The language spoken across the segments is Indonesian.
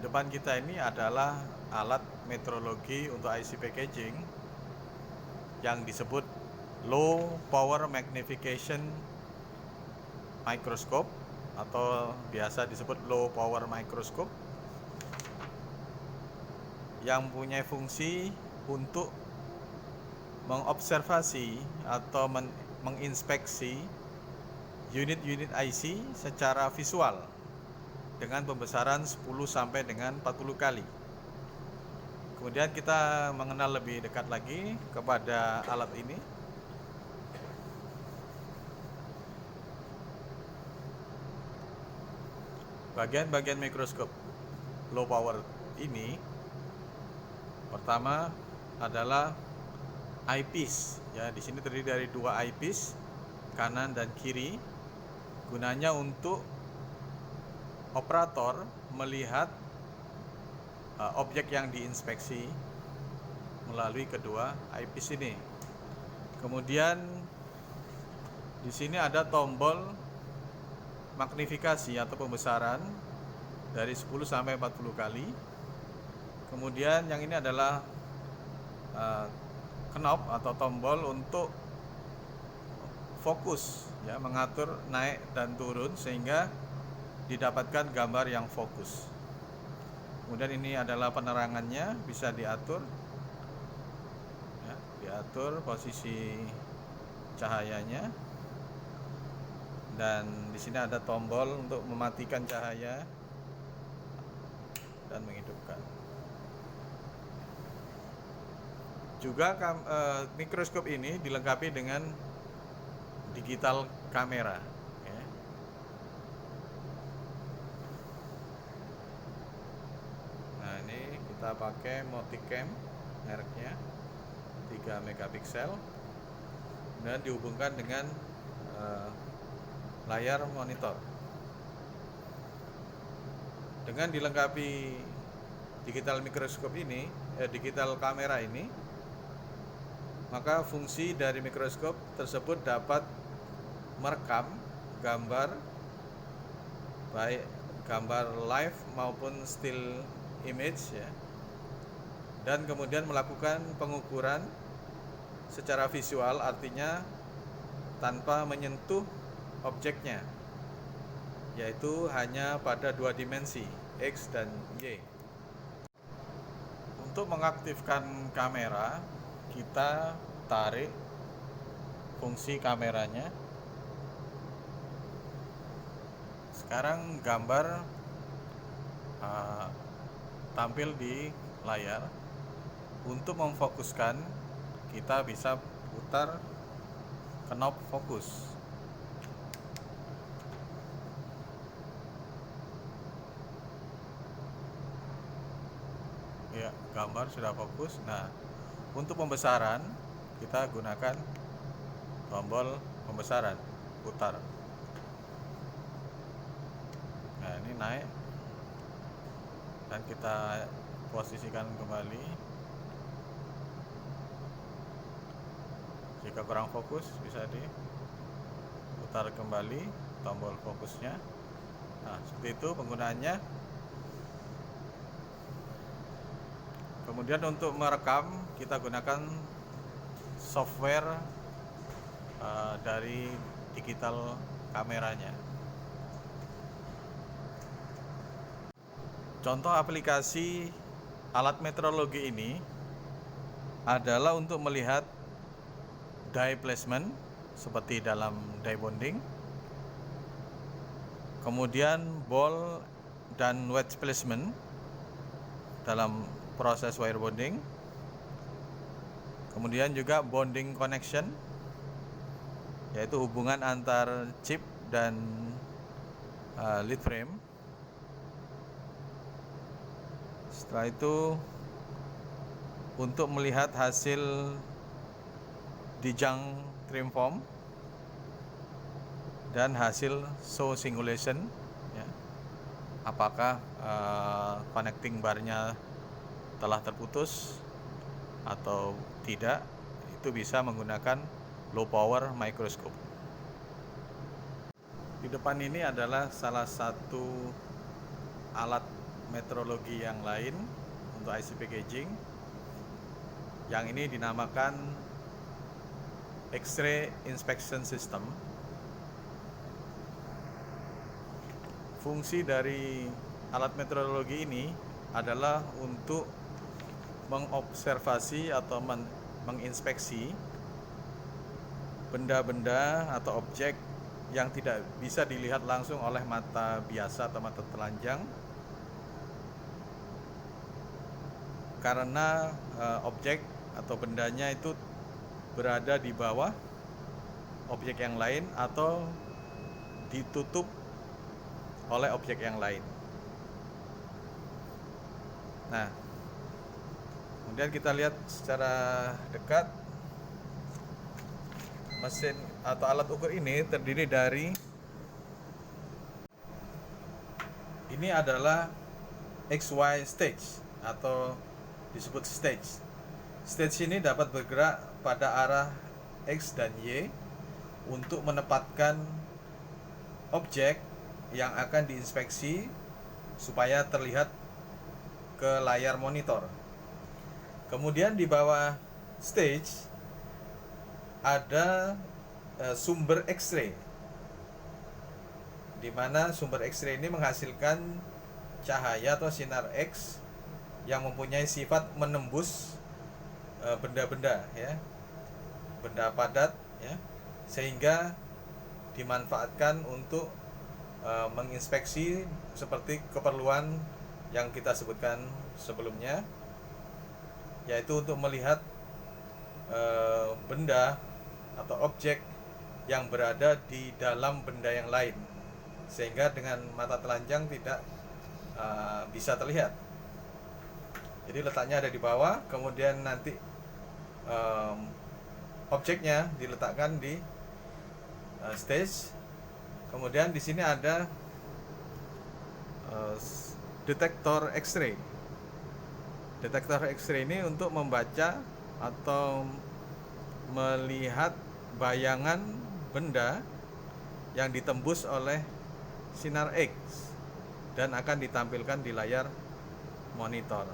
depan kita ini adalah alat metrologi untuk IC packaging yang disebut Low Power Magnification Microscope atau biasa disebut Low Power Microscope, yang punya fungsi untuk mengobservasi atau menginspeksi unit-unit IC secara visual dengan pembesaran 10 sampai dengan 40 kali. Kemudian kita mengenal lebih dekat lagi kepada alat ini. Bagian-bagian mikroskop low power ini pertama adalah eyepiece. Ya, di sini terdiri dari dua eyepiece, kanan dan kiri. Gunanya untuk operator melihat objek yang diinspeksi melalui kedua eyepiece ini. Kemudian di sini ada tombol magnifikasi atau pembesaran dari 10 sampai 40 kali. Kemudian yang ini adalah knob atau tombol untuk fokus, ya, mengatur naik dan turun sehingga didapatkan gambar yang fokus. Kemudian ini adalah penerangannya, bisa diatur, ya, diatur posisi cahayanya. Dan di sini ada tombol untuk mematikan cahaya dan menghidupkan. Juga mikroskop ini dilengkapi dengan digital kamera. Ya. Nah, ini kita pakai Multicam mereknya 3 megapiksel dan dihubungkan dengan layar monitor. Dengan dilengkapi digital mikroskop ini, digital kamera ini, maka fungsi dari mikroskop tersebut dapat merekam gambar, baik gambar live maupun still image, ya, dan kemudian melakukan pengukuran secara visual, artinya tanpa menyentuh objeknya, yaitu hanya pada dua dimensi, X dan Y. Untuk mengaktifkan kamera, kita tarik fungsi kameranya. Sekarang gambar tampil di layar. Untuk memfokuskan, kita bisa putar knob fokus. Ya, gambar sudah fokus. Nah, untuk pembesaran kita gunakan tombol pembesaran, putar. Nah, ini naik dan kita posisikan kembali. Jika kurang fokus bisa diputar kembali tombol fokusnya. Nah, seperti itu penggunaannya. Kemudian untuk merekam kita gunakan software dari digital kameranya. Contoh aplikasi alat metrologi ini adalah untuk melihat die placement seperti dalam die bonding, kemudian ball dan wedge placement dalam proses wire bonding, kemudian juga bonding connection, yaitu hubungan antar chip dan lead frame. Setelah itu untuk melihat hasil dijang trim form dan hasil show singulation, ya, apakah connecting barnya telah terputus atau tidak, itu bisa menggunakan low power microscope. Di depan ini adalah salah satu alat metrologi yang lain untuk IC packaging. Yang ini dinamakan X-ray inspection system. Fungsi dari alat metrologi ini adalah untuk mengobservasi atau menginspeksi benda-benda atau objek yang tidak bisa dilihat langsung oleh mata biasa atau mata telanjang, karena objek atau bendanya itu berada di bawah objek yang lain atau ditutup oleh objek yang lain. Nah, kemudian kita lihat secara dekat mesin atau alat ukur ini terdiri dari, ini adalah XY stage atau disebut stage. Stage ini dapat bergerak pada arah X dan Y untuk menempatkan objek yang akan diinspeksi supaya terlihat ke layar monitor. Kemudian di bawah stage ada sumber X-ray, di mana sumber X-ray ini menghasilkan cahaya atau sinar X yang mempunyai sifat menembus benda-benda, ya, benda padat, ya, sehingga dimanfaatkan untuk menginspeksi seperti keperluan yang kita sebutkan sebelumnya, yaitu untuk melihat benda atau objek yang berada di dalam benda yang lain, sehingga dengan mata telanjang tidak bisa terlihat. Jadi letaknya ada di bawah, kemudian nanti objeknya diletakkan di stage. Kemudian di sini ada detektor X-ray. Detektor X-ray ini untuk membaca atau melihat bayangan benda yang ditembus oleh sinar X dan akan ditampilkan di layar monitor.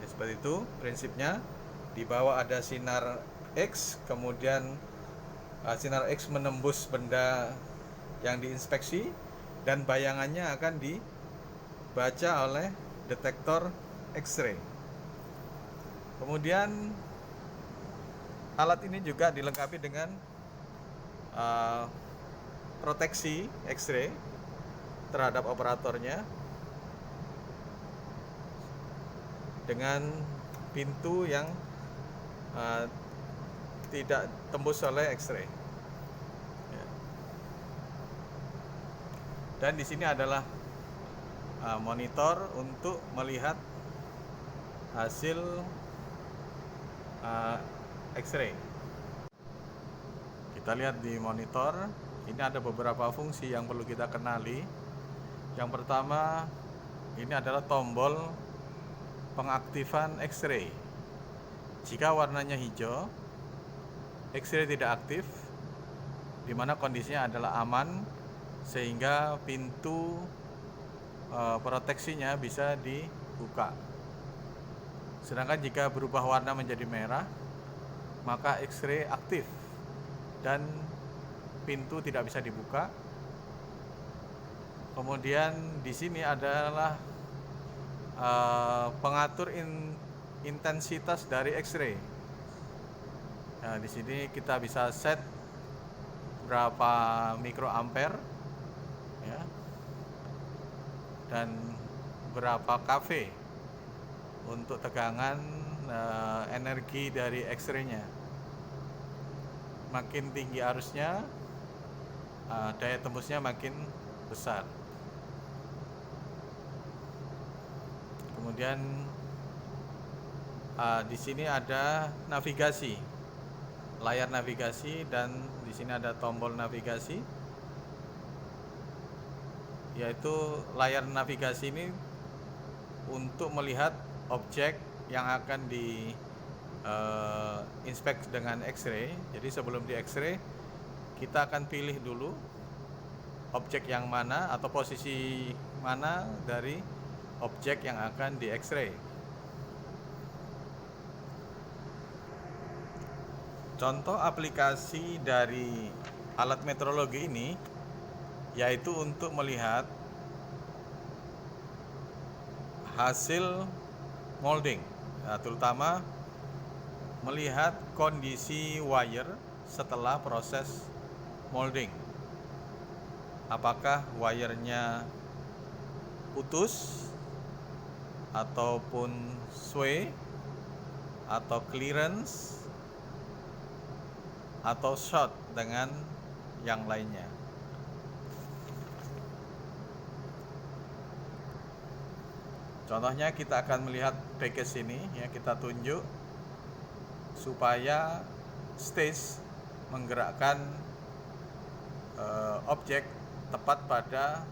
Ya, seperti itu prinsipnya. Di bawah ada sinar X, kemudian sinar X menembus benda yang diinspeksi dan bayangannya akan dibaca oleh detektor X-ray. Kemudian alat ini juga dilengkapi dengan proteksi X-ray terhadap operatornya dengan pintu yang tidak tembus oleh X-ray. Ya. Dan di sini adalah monitor untuk melihat hasil X-ray. Kita lihat di monitor, ini ada beberapa fungsi yang perlu kita kenali. Yang pertama, ini adalah tombol pengaktifan X-ray. Jika warnanya hijau, X-ray tidak aktif, di mana kondisinya adalah aman, sehingga pintu proteksinya bisa dibuka. Sedangkan jika berubah warna menjadi merah, maka X-ray aktif dan pintu tidak bisa dibuka. Kemudian di sini adalah pengatur intensitas dari X-ray. Nah, di sini kita bisa set berapa mikroampere, ya, dan berapa kV untuk tegangan energi dari X-ray-nya. Makin tinggi arusnya, daya tembusnya makin besar. Kemudian di sini ada navigasi, layar navigasi, dan di sini ada tombol navigasi. Yaitu layar navigasi ini untuk melihat objek yang akan di inspek dengan X-ray. Jadi sebelum di X-ray, kita akan pilih dulu objek yang mana atau posisi mana dari objek yang akan di X-ray. Contoh aplikasi dari alat metrologi ini yaitu untuk melihat hasil molding, nah, terutama melihat kondisi wire setelah proses molding. Apakah wirenya putus ataupun sway atau clearance atau short dengan yang lainnya. Contohnya kita akan melihat package ini ya, kita tunjuk supaya stage menggerakkan objek tepat pada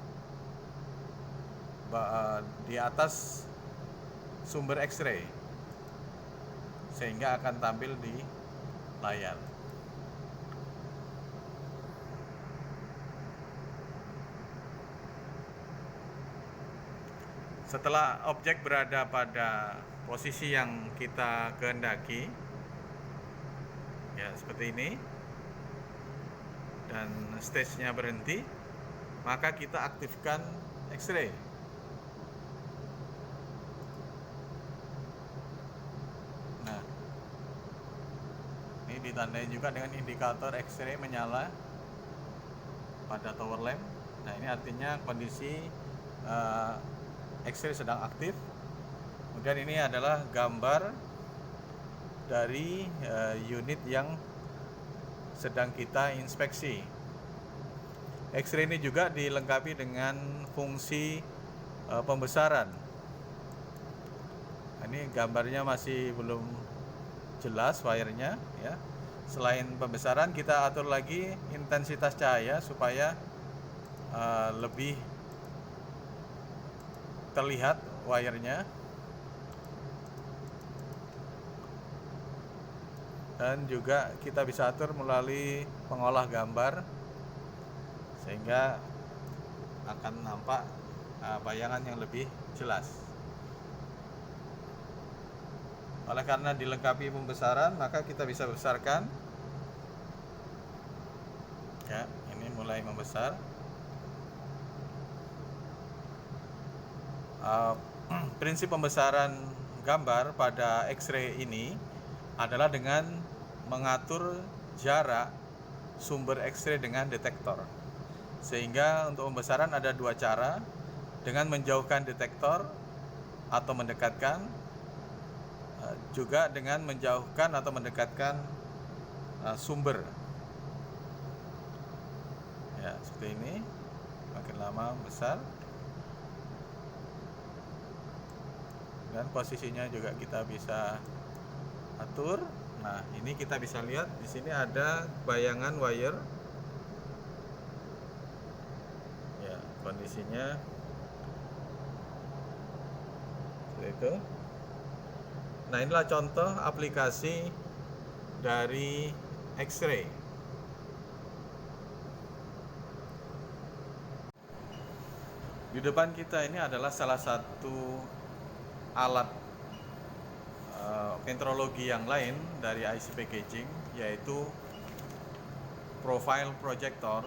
di atas sumber X-ray sehingga akan tampil di layar. Setelah objek berada pada posisi yang kita kehendaki, ya seperti ini, dan stage-nya berhenti, maka kita aktifkan X-ray. Nah, ini ditandai juga dengan indikator X-ray menyala pada tower lamp. Nah, ini artinya kondisi X-ray sedang aktif. Kemudian ini adalah gambar dari unit yang sedang kita inspeksi. X-ray ini juga dilengkapi dengan fungsi pembesaran. Ini gambarnya masih belum jelas wirenya ya. Selain pembesaran, kita atur lagi intensitas cahaya supaya lebih terlihat wirenya, dan juga kita bisa atur melalui pengolah gambar sehingga akan nampak bayangan yang lebih jelas. Oleh karena dilengkapi pembesaran, maka kita bisa besarkan ya, ini mulai membesar. Prinsip pembesaran gambar pada X-ray ini adalah dengan mengatur jarak sumber X-ray dengan detektor. Sehingga untuk pembesaran ada dua cara, dengan menjauhkan detektor atau mendekatkan, juga dengan menjauhkan atau mendekatkan sumber. Ya, seperti ini, makin lama besar. Dan posisinya juga kita bisa atur. Nah, ini kita bisa lihat di sini ada bayangan wire. Ya, kondisinya seperti itu. Nah, inilah contoh aplikasi dari X-ray. Di depan kita ini adalah salah satu alat metrologi yang lain dari IC packaging, yaitu profile projector,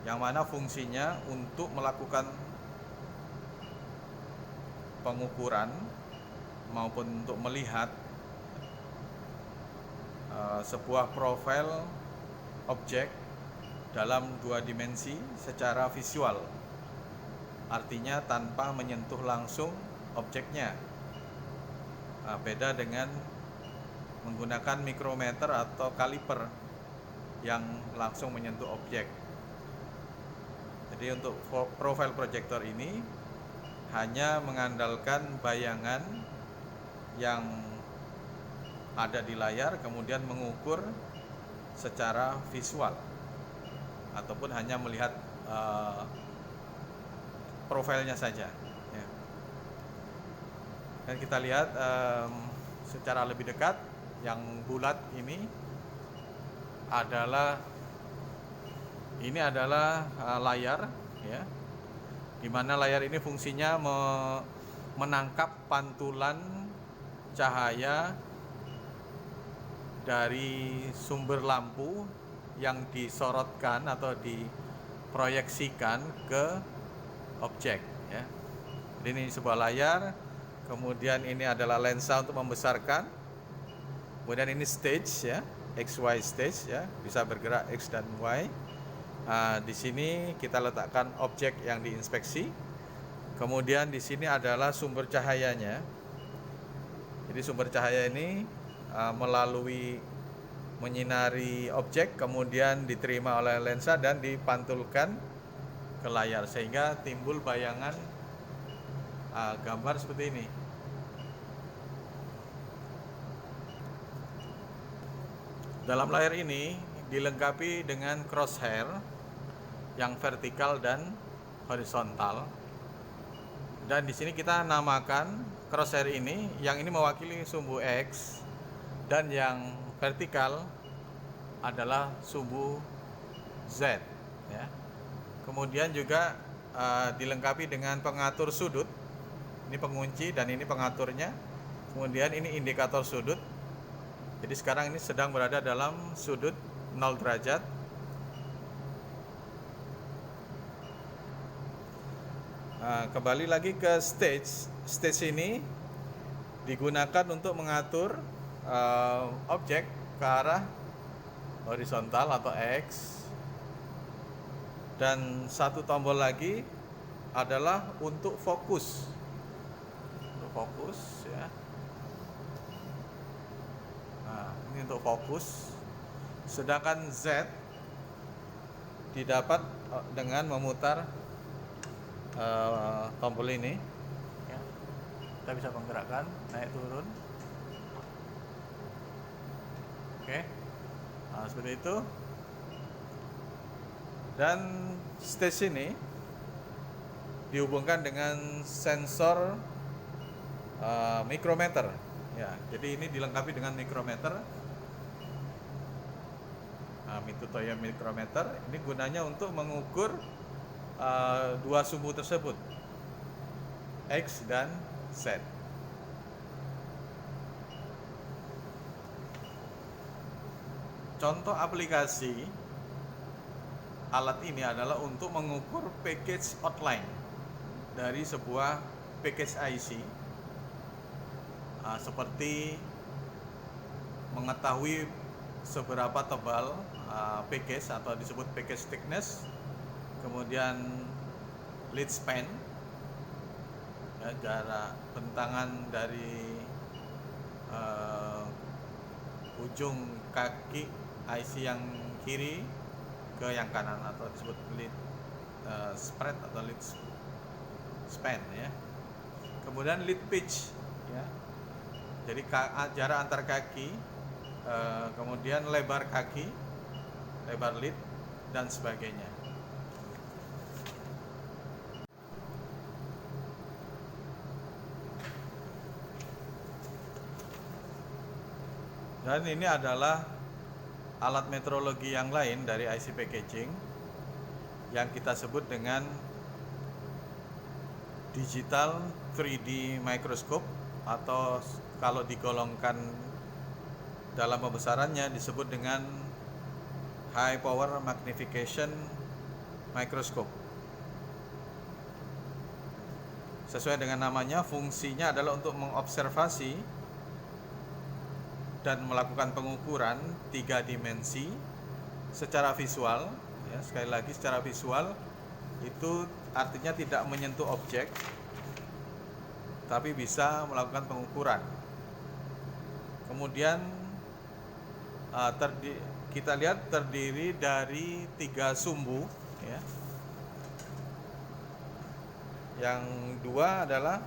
yang mana fungsinya untuk melakukan pengukuran maupun untuk melihat sebuah profil objek dalam dua dimensi secara visual, artinya tanpa menyentuh langsung objeknya. Nah, beda dengan menggunakan mikrometer atau kaliper yang langsung menyentuh objek. Jadi untuk profile projector ini hanya mengandalkan bayangan yang ada di layar, kemudian mengukur secara visual, ataupun hanya melihat profilnya saja. Ya. Dan kita lihat secara lebih dekat, yang bulat ini adalah layar, ya. di mana layar ini fungsinya menangkap pantulan cahaya dari sumber lampu yang disorotkan atau diproyeksikan ke objek ya. Jadi ini sebuah layar, kemudian ini adalah lensa untuk membesarkan, kemudian ini stage ya, XY stage ya, bisa bergerak X dan Y. Di sini kita letakkan objek yang diinspeksi. Kemudian di sini adalah sumber cahayanya. Jadi sumber cahaya ini melalui menyinari objek, kemudian diterima oleh lensa dan dipantulkan ke layar sehingga timbul bayangan gambar seperti ini. Dalam layar ini dilengkapi dengan crosshair yang vertikal dan horizontal. Dan di sini kita namakan crosshair ini, yang ini mewakili sumbu X dan yang vertikal adalah sumbu Z ya. Kemudian juga dilengkapi dengan pengatur sudut. Ini pengunci dan ini pengaturnya. Kemudian ini indikator sudut. Jadi sekarang ini sedang berada dalam sudut 0 derajat. Kembali lagi ke stage. Stage ini digunakan untuk mengatur objek ke arah horizontal atau X. Dan satu tombol lagi adalah untuk fokus. Untuk fokus ya. Nah, ini untuk fokus. Sedangkan Z didapat dengan memutar tombol ini ya. Kita bisa menggerakkan naik turun. Oke. Nah, seperti itu. Dan stage ini dihubungkan dengan sensor mikrometer ya. Jadi ini dilengkapi dengan mikrometer, Mitutoyo mikrometer. Ini gunanya untuk mengukur dua sumbu tersebut, X dan Z. Contoh aplikasi alat ini adalah untuk mengukur package outline dari sebuah package IC, seperti mengetahui seberapa tebal package atau disebut package thickness, kemudian lead span ya, jarak bentangan dari ujung kaki IC yang kiri ke yang kanan atau disebut lead spread atau lead span ya. Kemudian lead pitch ya. Jadi jarak antar kaki, kemudian lebar kaki, lebar lead dan sebagainya. Dan ini adalah alat metrologi yang lain dari IC packaging yang kita sebut dengan digital 3D microscope, atau kalau digolongkan dalam pembesarannya disebut dengan high power magnification microscope. Sesuai dengan namanya, fungsinya adalah untuk mengobservasi dan melakukan pengukuran 3 dimensi secara visual ya. Sekali lagi, secara visual itu artinya tidak menyentuh objek, tapi bisa melakukan pengukuran. Kemudian kita lihat terdiri dari 3 sumbu ya. Yang 2 adalah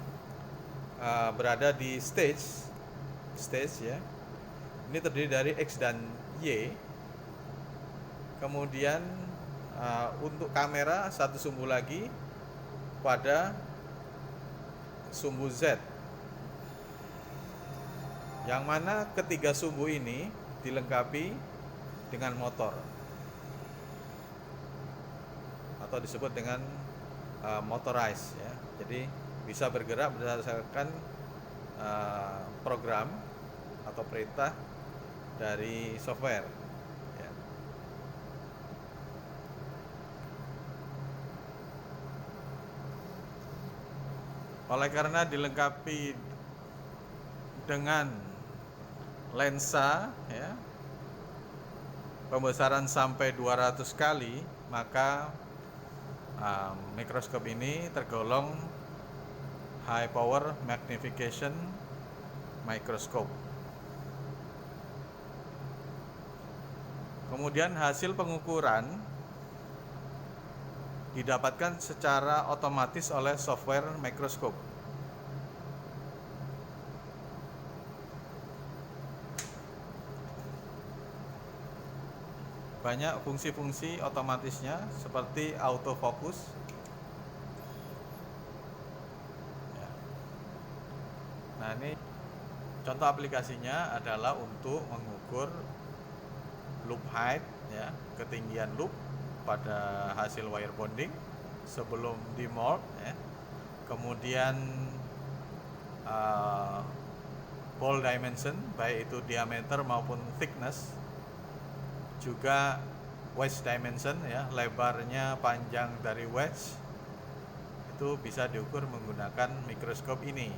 berada di stage ya. Ini terdiri dari X dan Y. Kemudian untuk kamera satu sumbu lagi pada sumbu Z, yang mana ketiga sumbu ini dilengkapi dengan motor atau disebut dengan motorized ya. Jadi bisa bergerak berdasarkan program atau perintah dari software ya. Oleh karena dilengkapi dengan lensa ya, pembesaran sampai 200 kali, maka mikroskop ini tergolong high power magnification microscope. Kemudian hasil pengukuran didapatkan secara otomatis oleh software mikroskop. Banyak fungsi-fungsi otomatisnya seperti autofocus ya. Nah, ini contoh aplikasinya adalah untuk mengukur loop height ya, ketinggian loop pada hasil wire bonding sebelum di mold ya. Kemudian ball dimension, baik itu diameter maupun thickness, juga wedge dimension ya, lebarnya panjang dari wedge itu bisa diukur menggunakan mikroskop ini.